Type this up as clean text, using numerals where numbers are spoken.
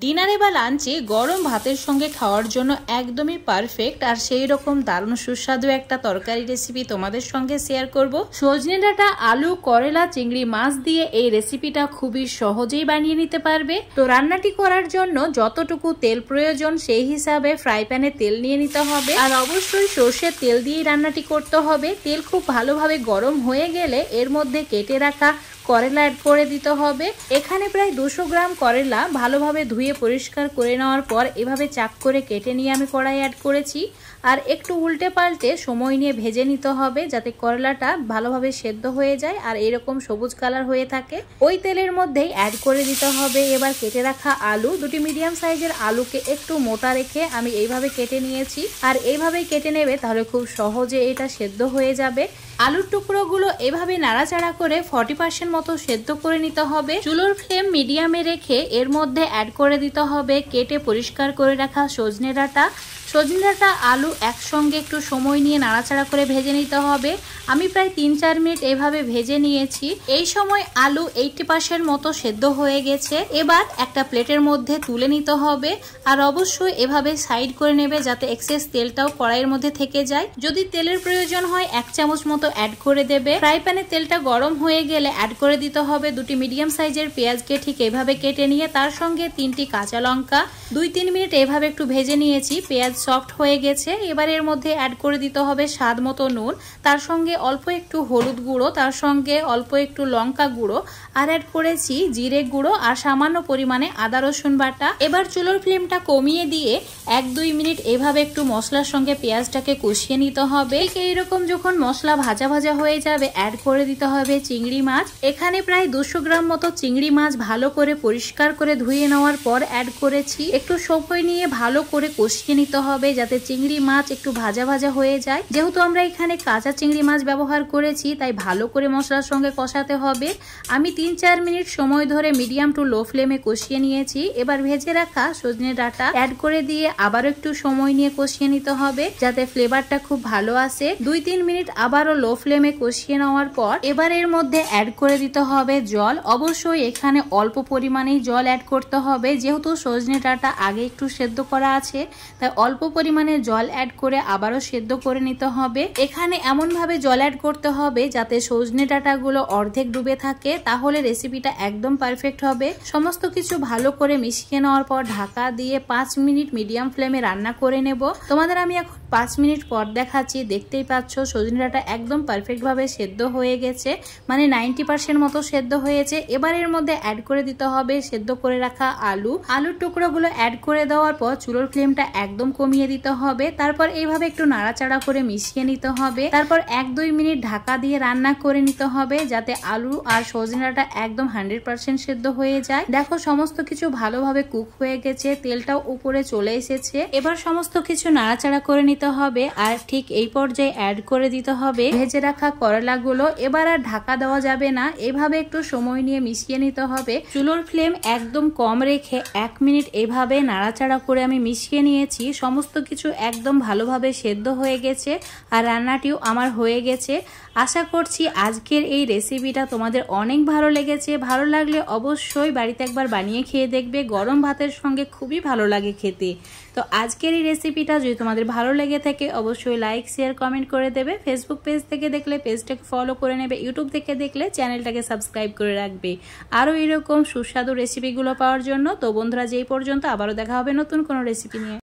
ডিনারে বা লাঞ্চে গরম ভাতের সঙ্গে খাওয়ার জন্য একদমই পারফেক্ট আর সেই রকম দারুণ সুস্বাদু একটা তরকারি রেসিপি তোমাদের সঙ্গে শেয়ার করব। সজনে ডাঁটা, আলু, করলা, চিংড়ি মাছ দিয়ে এই রেসিপিটা খুবই সহজেই বানিয়ে নিতে পারবে। তো রান্নাটি করার জন্য যতটুকু তেল প্রয়োজন সেই হিসাবে ফ্রাই প্যানে তেল নিয়ে নিতে হবে, আর অবশ্যই সর্ষের তেল দিয়েই রান্নাটি করতে হবে। তেল খুব ভালোভাবে গরম হয়ে গেলে এর মধ্যে কেটে রাখা করলা অ্যাড করে দিতে হবে। এখানে প্রায় 200 গ্রাম করলা ভালোভাবে ধুয়ে পরিষ্কার করে নেওয়ার পর এভাবে চাক করে কেটে নিয়ে আমি কড়াই অ্যাড করেছি, আর একটু উল্টে পাল্টে সময় নিয়ে ভেজে নিতে হবে যাতে করলাটা ভালোভাবে সেদ্ধ হয়ে যায় আর এরকম সবুজ কালার হয়ে থাকে। ওই তেলের মধ্যেই অ্যাড করে দিতে হবে এবার কেটে রাখা আলু। দুটি মিডিয়াম সাইজের আলুকে একটু মোটা রেখে আমি এইভাবে কেটে নিয়েছি, আর এইভাবেই কেটে নেবে তাহলে খুব সহজে এটা সেদ্ধ হয়ে যাবে। আলুর টুকরোগুলো এভাবে নাড়াচাড়া করে 40% মতো সেদ্ধ করে নিতে হবে। চুলোর ফ্লেম মিডিয়ামে রেখে এর মধ্যে অ্যাড করে দিতে হবে কেটে পরিষ্কার করে রাখা সজনে ডাঁটা। সজনে ডাঁটা, আলু একসঙ্গে একটু সময় নিয়ে নাড়াচাড়া করে ভেজে নিতে হবে। আমি প্রায় 3-4 মিনিট এভাবে ভেজে নিয়েছি। এই সময় আলু 80% মতো সেদ্ধ হয়ে গেছে। এবার একটা প্লেটের মধ্যে তুলে নিতে হবে, আর অবশ্যই এভাবে সাইড করে নেবে যাতে এক্সেস তেলটাও কড়াইয়ের মধ্যে থেকে যায়। যদি তেলের প্রয়োজন হয় 1 চামচ মতো অ্যাড করে দেবে। ফ্রাই প্যানে তেলটা গরম হয়ে গেলে অ্যাড করে দিতে হবে দুটি মিডিয়াম সাইজের পেঁয়াজকে ঠিক এভাবে কেটে নিয়ে তার সঙ্গে 3টি কাঁচা লঙ্কা। 2-3 মিনিট এভাবে একটু ভেজে নিয়েছি। পেঁয়াজ সফট হয়ে গেছে। এবার এর মধ্যে অ্যাড করে দিতে হবে স্বাদ মতো নুন, তার সঙ্গে অল্প একটু হলুদ গুঁড়ো, তার সঙ্গে অল্প একটু লঙ্কা গুঁড়ো, আর অ্যাড করেছি জিরে গুঁড়ো আর সামান্য পরিমাণে আদা রসুন বাটা। এবার চুলোর ফ্লেমটা কমিয়ে দিয়ে 1-2 মিনিট এভাবে একটু মশলার সঙ্গে পেঁয়াজটাকে কষিয়ে নিতে হবে। এইরকম যখন মশলা ভাজা ভাজা হয়ে যাবে অ্যাড করে দিতে হবে চিংড়ি মাছ। এখানে প্রায় 200 গ্রাম মতো চিংড়ি মাছ ভালো করে পরিষ্কার করে ধুয়ে নেওয়ার পর অ্যাড করেছি। একটু সময় নিয়ে ভালো করে কষিয়ে নিতে হবে যাতে চিংড়ি মাছ একটু ভাজা ভাজা হয়ে যায়। যেহেতু আমরা এখানে কাঁচা চিংড়ি মাছ ব্যবহার করেছি তাই ভালো করে মশলার সঙ্গে কষাতে হবে। আমি 3-4 মিনিট সময় ধরে মিডিয়াম টু লো ফ্লেমে কষিয়ে নিয়েছি। এবার ভেজে রাখা সজনে ডাঁটা অ্যাড করে দিয়ে আবারও একটু সময় নিয়ে কষিয়ে নিতে হবে যাতে ফ্লেভারটা খুব ভালো আসে। 2-3 মিনিট আবারও লো ফ্লেমে কষিয়ে নেওয়ার পর এবার এর মধ্যে অ্যাড করে দিতে হবে জল। অবশ্যই এখানে অল্প পরিমাণেই জল অ্যাড করতে হবে, যেহেতু সজনে ডাঁটা আগে একটু সেদ্ধ করা আছে তাই অল্প পরিমাণে জল অ্যাড করে আবারও সেদ্ধ করে নিতে হবে। এখানে এমন ভাবে জল অ্যাড করতে হবে যাতে সজনে ডাঁটাগুলো অর্ধেক ডুবে থাকে, তাহলে রেসিপিটা একদম পারফেক্ট হবে। সমস্ত কিছু ভালো করে মিশিয়ে নেওয়ার পর ঢাকা দিয়ে 5 মিনিট মিডিয়াম ফ্লেমে রান্না করে নেব। তোমাদের আমি এখন 5 মিনিট পর দেখাচ্ছি। দেখতেই পাচ্ছ সজনে ডাঁটা একদম পারফেক্ট ভাবে সেদ্ধ হয়ে গেছে, মানে 90% মতো সেদ্ধ হয়েছে। এবার এর মধ্যে অ্যাড করে দিতে হবে সেদ্ধ করে রাখা আলুর টুকরোগুলো অ্যাড করে দেওয়ার পর চুলোর ফ্লেমটা একদম কমিয়ে দিতে হবে। তারপর এইভাবে একটু নাড়াচাড়া করে মিশিয়ে নিতে হবে। তারপর 1-2 মিনিট ঢাকা দিয়ে রান্না করে নিতে হবে যাতে আলু আর সজনে ডাঁটা একদম 100% সেদ্ধ হয়ে যায়। দেখো সমস্ত কিছু ভালোভাবে কুক হয়ে গেছে, তেলটাও উপরে চলে এসেছে। এবার সমস্ত কিছু নাড়াচাড়া করে নিতে হবে, আর ঠিক এই পর্যায়ে অ্যাড করে দিতে হবে ভেজে রাখা করলাগুলো। এবার আর ঢাকা দেওয়া যাবে না, এভাবে একটু সময় নিয়ে মিশিয়ে নিতে হবে। চুলোর ফ্লেম একদম কম রেখে 1 মিনিট এভাবে নাড়াচাড়া করে আমি মিশিয়ে নিয়েছি। সমস্ত কিছু একদম ভালোভাবে সেদ্ধ হয়ে গেছে আর রান্নাটিও আমার হয়ে গেছে। আশা করছি আজকের এই রেসিপিটা তোমাদের অনেক ভালো লেগেছে। ভালো লাগলে অবশ্যই বাড়িতে একবার বানিয়ে খেয়ে দেখবে, গরম ভাতের সঙ্গে খুবই ভালো লাগে খেতে। তো আজকের এই রেসিপিটা যদি তোমাদের ভালো লেগে থাকে অবশ্যই লাইক, শেয়ার, কমেন্ট করে দেবে। ফেসবুক পেজ থেকে দেখলে পেজটাকে ফলো করে নেবে, ইউটিউব থেকে দেখলে চ্যানেলটাকে সাবস্ক্রাইব করে রাখবে আরও এরকম সুস্বাদু রেসিপিগুলো পাওয়ার জন্য। তো বন্ধুরা, যেই পর্যন্ত আবারও দেখা হবে নতুন কোনো রেসিপি নিয়ে।